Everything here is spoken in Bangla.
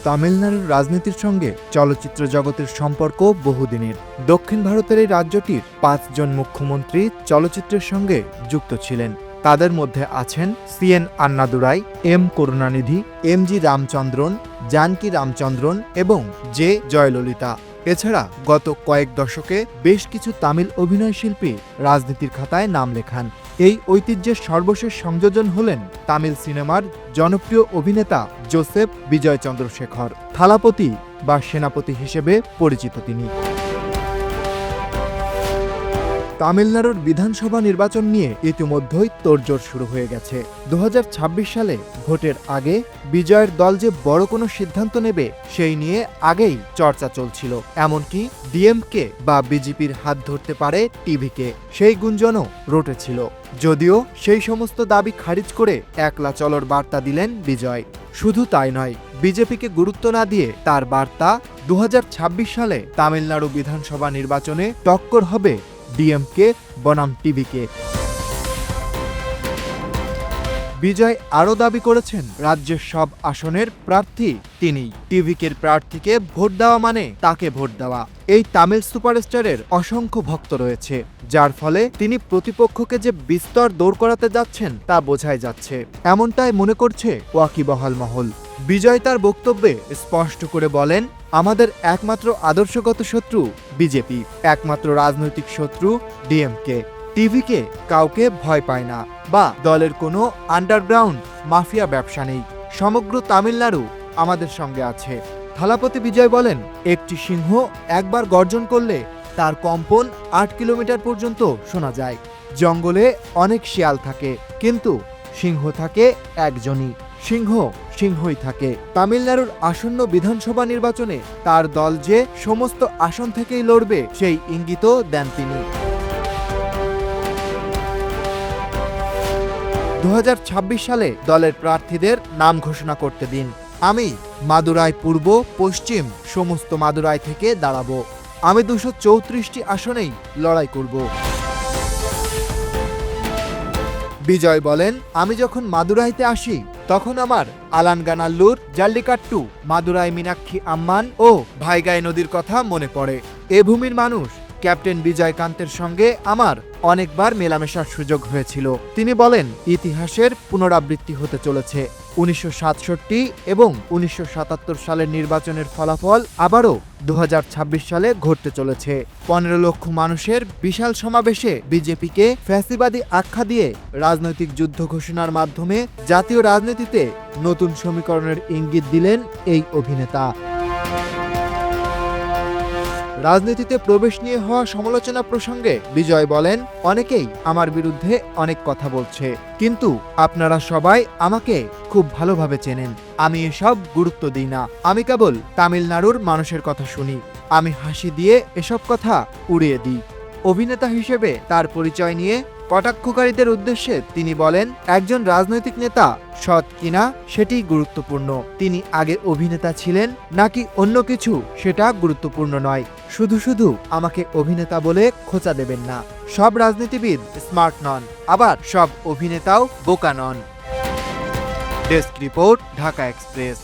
তামিলনাড়ুর রাজনীতির সঙ্গে চলচ্চিত্র জগতের সম্পর্ক বহুদিনের। দক্ষিণ ভারতের এই রাজ্যটির ৫ জন মুখ্যমন্ত্রী চলচ্চিত্রের সঙ্গে যুক্ত ছিলেন। তাদের মধ্যে আছেন CN Annadurai, M Karunanidhi, MG Ramachandran, Janaki Ramachandran এবং J জয়ললিতা। এছাড়া গত কয়েক দশকে বেশ কিছু তামিল অভিনয়শিল্পী রাজনীতির খাতায় নাম লেখান। এই ঐতিহ্যের সর্বশেষ সংযোজন হলেন তামিল সিনেমার জনপ্রিয় অভিনেতা জোসেফ বিজয় চন্দ্রশেখর। থালাপতি বা সেনাপতি হিসেবে পরিচিত তিনি। তামিলনাড়ুর বিধানসভা নির্বাচন নিয়ে ইতিমধ্যেই তোড়জোড় শুরু হয়ে গেছে। 2026 সালে ভোটের আগে বিজয়ের দল যে বড় কোনো সিদ্ধান্ত নেবে সেই নিয়ে আগেই চর্চা চলছিল। এমনকি ডিএমকে বা বিজেপির হাত ধরতে পারে টিভিকে, সেই গুঞ্জনও রটেছিল। যদিও সেই সমস্ত দাবি খারিজ করে একলা চলর বার্তা দিলেন বিজয়। শুধু তাই নয়, বিজেপিকে গুরুত্ব না দিয়ে তার বার্তা 2026 সালে তামিলনাড়ু বিধানসভা নির্বাচনে টক্কর হবে ডিএমকে বনাম টিভিকে। বিজয় আরও দাবি করেছেন রাজ্যের সব আসনের প্রার্থী তিনি। টিভিকের প্রার্থীকে ভোট দেওয়া মানে তাকে ভোট দেওয়া। এই তামিল সুপারস্টারের অসংখ্য ভক্ত রয়েছে, যার ফলে তিনি প্রতিপক্ষকে যে বিস্তর দৌড় করাতে যাচ্ছেন তা বোঝাই যাচ্ছে, এমনটাই মনে করছে ওয়াকিবহাল মহল। বিজয় তার বক্তব্যে স্পষ্ট করে বলেন, আমাদের একমাত্র আদর্শগত শত্রু বিজেপি, একমাত্র রাজনৈতিক শত্রু ডিএমকে। টিভিকে কাউকে ভয় পায় না বা দলের কোনো আন্ডারগ্রাউন্ড মাফিয়া ব্যবসা নেই। সমগ্র তামিলনাড়ু আমাদের সঙ্গে আছে। থালাপতি বিজয় বলেন, একটি সিংহ একবার গর্জন করলে তার কম্পন ৮ কিলোমিটার পর্যন্ত শোনা যায়। জঙ্গলে অনেক শিয়াল থাকে, কিন্তু সিংহ থাকে একজনই। সিংহ সিংহই থাকে। তামিলনাড়ুর আসন্ন বিধানসভা নির্বাচনে তার দল যে সমস্ত আসন থেকেই লড়বে সেই ইঙ্গিতও দেন তিনি। 2026 সালে দলের প্রার্থীদের নাম ঘোষণা করতে দিন। আমি মাদুরাই পূর্ব, পশ্চিম সমস্ত মাদুরাই থেকে দাঁড়াবো। আমি 234টি আসনেই লড়াই করব। বিজয় বলেন, আমি যখন মাদুরাইতে আসি তখন আমার আলানগানাল্লুর, জাল্লিকাট্টু, মাদুরাই মীনাক্ষী আম্মান ও ভাইগাই নদীর কথা মনে পড়ে। এ ভূমির মানুষ ক্যাপ্টেন বিজয়কান্তের সঙ্গে আমার অনেকবার মেলামেশার সুযোগ হয়েছিল। তিনি বলেন, ইতিহাসের পুনরাবৃত্তি হতে চলেছে। 1967 এবং 1977 সালের নির্বাচনের ফলাফল আবারও 2026 সালে ঘটতে চলেছে। 15 লক্ষ মানুষের বিশাল সমাবেশে বিজেপিকে ফ্যাসিবাদী আখ্যা দিয়ে রাজনৈতিক যুদ্ধ ঘোষণার মাধ্যমে জাতীয় রাজনীতিতে নতুন সমীকরণের ইঙ্গিত দিলেন এই অভিনেতা। রাজনীতিতে প্রবেশ নিয়ে হওয়া সমালোচনা প্রসঙ্গে বিজয় বলেন, অনেকেই আমার বিরুদ্ধে অনেক কথা বলছে, কিন্তু আপনারা সবাই আমাকে খুব ভালোভাবে চেনেন। আমি এসব গুরুত্ব দিই না। আমি কেবল তামিলনাড়ুর মানুষের কথা শুনি। আমি হাসি দিয়ে এসব কথা উড়িয়ে দিই। অভিনেতা হিসেবে তার পরিচয় নিয়ে কটাক্ষকারীদের উদ্দেশ্যে তিনি বলেন, একজন রাজনৈতিক নেতা সৎ কিনা সেটিই গুরুত্বপূর্ণ। তিনি আগে অভিনেতা ছিলেন নাকি অন্য কিছু সেটা গুরুত্বপূর্ণ নয়। শুধু শুধু আমাকে অভিনেতা বলে খোঁচা দেবেন না। সব রাজনীতিবিদ স্মার্ট নন, আবার সব অভিনেতাও বোকা নন। Desk report, Dhaka express.